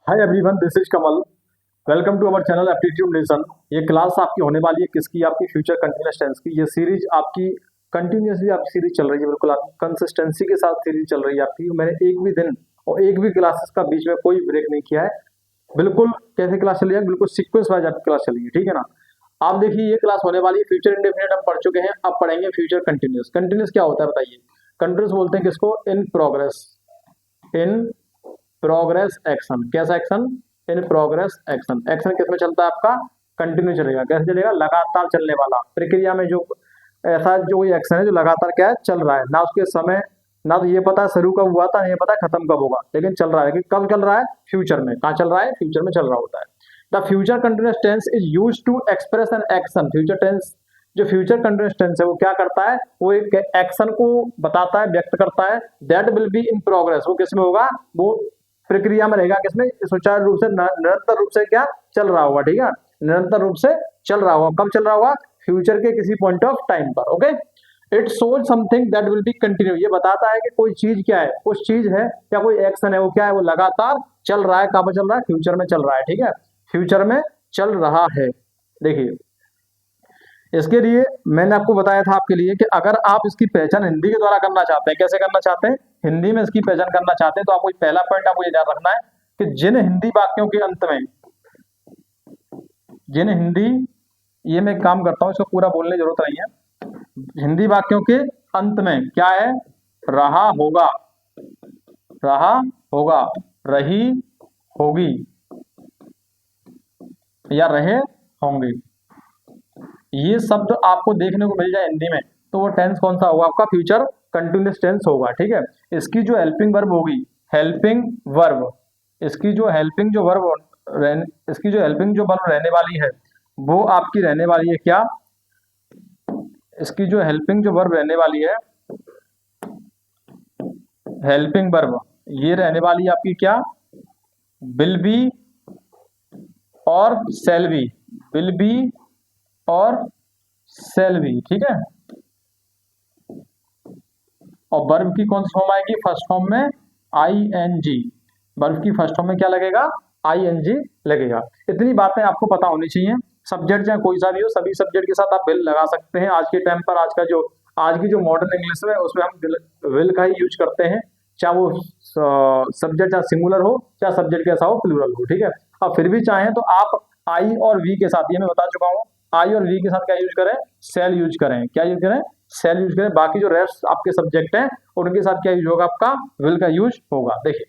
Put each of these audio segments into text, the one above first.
Hi everyone, this is Kamal. Welcome to our channel aptitude nation. ये class आपकी होने वाली है किसकी? आपकी फ्यूचर कंटिन्यूअस टेंस की। ये सीरीज आपकी कंटिन्यूअसली आपकी सीरीज चल रही है, बिल्कुल आपकी कंसिस्टेंसी के साथ सीरीज चल रही है आपकी। मैंने एक भी दिन और एक भी क्लासेस का बीच में कोई ब्रेक नहीं किया है। बिल्कुल कैसे क्लास चली है, बिल्कुल सीक्वेंस वाइज आपकी क्लास चली है, ठीक है ना। आप देखिए, ये क्लास होने वाली है फ्यूचर इंडेफिनिट हम पढ़ चुके हैं, अब पढ़ेंगे फ्यूचर कंटिन्यूअस। कंटिन्यूअस क्या होता है बताइए? कंटिन्यूअस बोलते हैं किसको? In progress. In progress action. कैसा action? In progress action. Action किस में चलता है आपका? कंटिन्यू चलेगा। कैसे चलेगा? लगातार चलने वाला। प्रक्रिया में जो ऐसा जो एक्शन है जो लगातार क्या है? चल रहा है। ना उसके समय, ना तो ये पता है शुरू कब हुआ था, नहीं पता खत्म कब होगा, लेकिन चल रहा है। लेकिन कब चल रहा है? फ्यूचर में। कहाँ चल रहा है? फ्यूचर में चल रहा होता है। The future continuous tense is used to express an action. Future tense, जो फ्यूचर कंटिन्यूअस टेंस है वो क्या करता है? वो एक एक्शन को बताता है, व्यक्त करता है। That will be in progress. वो किसमें होगा? वो प्रक्रिया में रहेगा। किसमें? सुचारू रूप से, निरंतर रूप से क्या चल रहा होगा, ठीक है। निरंतर रूप से चल रहा होगा। कब चल रहा होगा? फ्यूचर के किसी पॉइंट ऑफ टाइम पर। Okay, it shows something that will be continue. ये बताता है कि कोई चीज क्या है, कुछ चीज है या कोई एक्शन है, वो क्या है? वो लगातार चल रहा है। कहां पर चल रहा है? फ्यूचर में चल रहा है, ठीक है। फ्यूचर में चल रहा है। देखिए, इसके लिए मैंने आपको बताया था आपके लिए कि अगर आप इसकी पहचान हिंदी के द्वारा करना चाहते हैं, कैसे करना चाहते हैं? हिंदी में इसकी पहचान करना चाहते हैं, तो आपको पहला पॉइंट आपको ये ध्यान रखना है कि जिन हिंदी वाक्यों के अंत में, जिन हिंदी, ये मैं काम करता हूं, इसको पूरा बोलने की जरूरत नहीं है। हिंदी वाक्यों के अंत में क्या है? रहा होगा, रहा होगा, रही होगी या रहे होंगे, ये शब्द आपको देखने को मिल जाए हिंदी में, तो वो टेंस कौन सा होगा? आपका फ्यूचर कंटिन्यूअस टेंस होगा, ठीक है। इसकी जो हेल्पिंग वर्ब होगी, हेल्पिंग वर्ब, इसकी जो हेल्पिंग जो वर्ब, इसकी जो हेल्पिंग जो वर्ब रहने वाली है वो आपकी रहने वाली है क्या? इसकी जो हेल्पिंग जो वर्ब रहने वाली है, हेल्पिंग वर्ब, ये रहने वाली है आपकी क्या? विल बी और शैल बी। विल बी और शैल बी, ठीक है। और वर्ब की कौन सी फॉर्म आएगी? फर्स्ट फॉर्म में आईएनजी। वर्ब की फर्स्ट फॉर्म में क्या लगेगा? आईएनजी लगेगा। इतनी बातें आपको पता होनी चाहिए। सब्जेक्ट चाहे कोई सा भी हो, सभी सब्जेक्ट के साथ आप विल लगा सकते हैं। आज के टाइम पर आज की जो मॉडर्न इंग्लिश है उसमें हम विल का ही यूज करते हैं, चाहे वो सब्जेक्ट चाहे सिंगुलर हो, चाहे सब्जेक्ट कैसा हो, प्लूरल हो, ठीक है। अब फिर भी चाहें तो आप आई और वी के साथ, ये मैं बता चुका हूँ, आई और वी के साथ क्या यूज करें? सेल यूज करें। क्या यूज करें? सेल यूज करें। बाकी जो रेस्ट आपके सब्जेक्ट हैं उनके साथ क्या यूज होगा? आपका विल का यूज होगा। देखिए,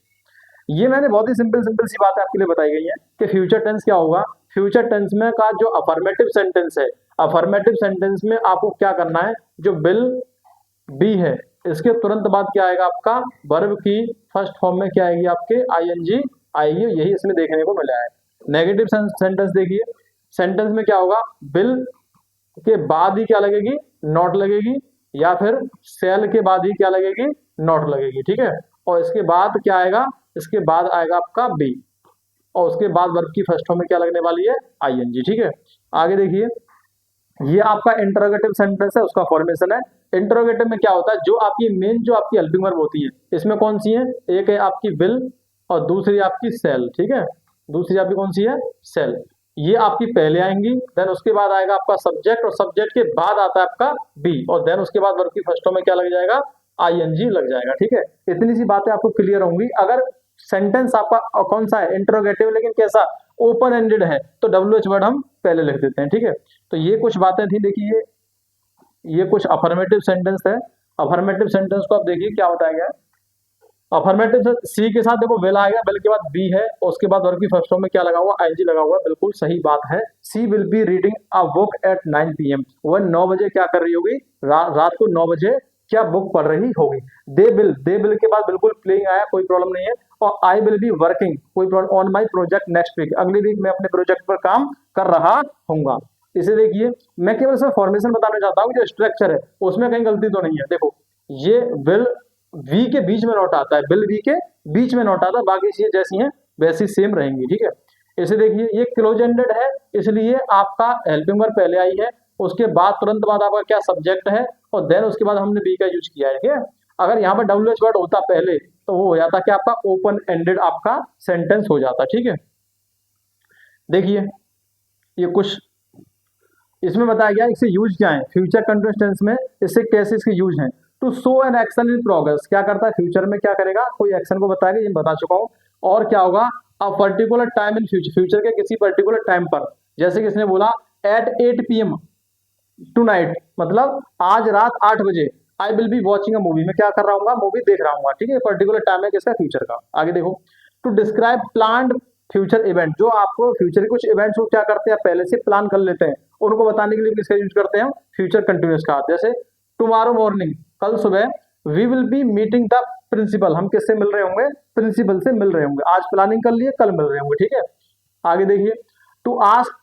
ये मैंने बहुत ही सिंपल सिंपल सी बातें आपके लिए बताई गई है कि फ्यूचर टेंस क्या होगा। फ्यूचर टेंस में का जो अफर्मेटिव सेंटेंस है, अफर्मेटिव सेंटेंस में आपको क्या करना है? जो विल बी है, इसके तुरंत बाद क्या आएगा? आपका वर्ब की फर्स्ट फॉर्म में क्या आएगी? आपके आईएनजी आएगी। यही इसमें देखने को मिला है। नेगेटिव सेंटेंस देखिए, सेंटेंस में क्या होगा? विल के बाद ही क्या लगेगी? नॉट लगेगी, या फिर सेल के बाद ही क्या लगेगी? नॉट लगेगी, ठीक है। और इसके बाद क्या आएगा? इसके बाद आएगा आपका बी, और उसके बाद वर्ब की फर्स्ट फॉर्म में क्या लगने वाली है? आईएनजी, ठीक है। आगे देखिए, ये आपका इंटरोगेटिव सेंटेंस है, उसका फॉर्मेशन है। इंटरोगेटिव में क्या होता है? जो आपकी मेन जो आपकी हेल्पिंग वर्ब होती है, इसमें कौन सी है? एक है आपकी विल और दूसरी आपकी सेल, ठीक है। दूसरी आपकी कौन सी है? सेल। ये आपकी पहले आएंगी, देन उसके बाद आएगा आपका सब्जेक्ट, और सब्जेक्ट के बाद आता है आपका बी, और देन उसके बाद वर्ब की फर्स्ट फॉर्म में क्या लग जाएगा? आईएनजी लग जाएगा, ठीक है। इतनी सी बातें आपको क्लियर होंगी। अगर सेंटेंस आपका कौन सा है? इंटरोगेटिव, लेकिन कैसा? ओपन एंडेड है, तो WH वर्ड हम पहले लिख देते हैं, ठीक है। तो ये कुछ बातें थी। देखिए, ये कुछ अफर्मेटिव सेंटेंस है। अफर्मेटिव सेंटेंस को आप देखिए क्या बताया गया है। अफर्मेटिव से सी के साथ देखो विल आएगा, विल के बाद बी है, और उसके बाद वर्ब की फर्स्ट फॉर्म में क्या लगा हुआ? आईएनजी लगा हुआ है। बिल्कुल सही बात है। She will be reading a book at 9 PM। वह 9 बजे क्या कर रही होगी? रात को 9 बजे क्या बुक पढ़ रही होगी। दे विल के बाद बिल्कुल प्लेइंग आया, कोई प्रॉब्लम नहीं है। और आई विल बी वर्किंग, कोई problem, on my project next week, अगली वीक मैं अपने प्रोजेक्ट पर काम कर रहा हूँ। इसे देखिए, मैं केवल सिर्फ फॉर्मेशन बताना चाहता हूँ, जो स्ट्रक्चर है उसमें कहीं गलती तो नहीं है। देखो, ये विल वी के बीच में नोट आता है, विल वी के बीच में नोट आता है, बाकी चीजें जैसी हैं वैसी सेम रहेंगी, ठीक है। इसे देखिए, ये क्लोज एंडेड है, इसलिए आपका हेल्पिंग वर्ब पहले आई है, उसके बाद तुरंत बाद आपका क्या? सब्जेक्ट है, और देन उसके बाद हमने बी का यूज किया है, ठीक है। अगर यहाँ पर WH वर्ड होता पहले, तो वो हो जाता कि आपका ओपन एंडेड आपका सेंटेंस हो जाता। ठीक है, देखिए ये कुछ इसमें बताया गया, इससे यूज क्या है फ्यूचर कंटिन्यूअस टेंस में, इससे कैसे इसके यूज हैं। To show an action in progress, क्या करता है फ्यूचर में, क्या करेगा, कोई एक्शन को बताएगा, ये बता चुका हूं। और क्या होगा, a particular time in future, future के किसी पर्टिकुलर टाइम पर, जैसे किसने बोला एट 8 PM टू नाइट, मतलब आज रात 8 बजे आई will be watching a movie, मैं क्या कर रहा हूँ, मूवी देख रहा हूँ। ठीक है, पर्टिकुलर टाइम है किसका, फ्यूचर का। आगे देखो, to describe planned future event, जो आपको फ्यूचर के कुछ इवेंट्स को क्या करते हैं पहले से प्लान कर लेते हैं, उनको बताने के लिए किसका यूज करते हैं, फ्यूचर कंटिन्यूअस का। जैसे टुमारो मॉर्निंग, कल सुबह, we will be meeting the principal, हम किससे मिल रहे होंगे, प्रिंसिपल से मिल रहे होंगे। आज प्लानिंग कर लिए, कल मिल रहे होंगे। ठीक है, आगे देखिए, to ask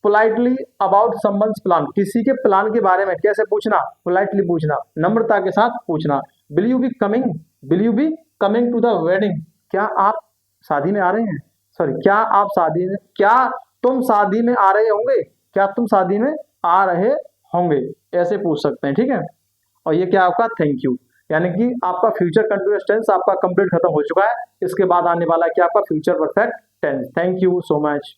politely about someone's plan, किसी के प्लान के बारे में कैसे पूछना, पोलाइटली पूछना, नम्रता के साथ पूछना। Will you be coming, will you be coming to the wedding, क्या आप शादी में आ रहे हैं, सॉरी क्या आप शादी में, क्या तुम शादी में आ रहे होंगे, क्या तुम शादी में आ रहे होंगे, ऐसे पूछ सकते हैं। ठीक है, और ये क्या आपका थैंक यू, यानी कि आपका फ्यूचर कंटिन्यूअस टेंस आपका कंप्लीट खत्म हो चुका है। इसके बाद आने वाला है क्या आपका future perfect tense. Thank you so much.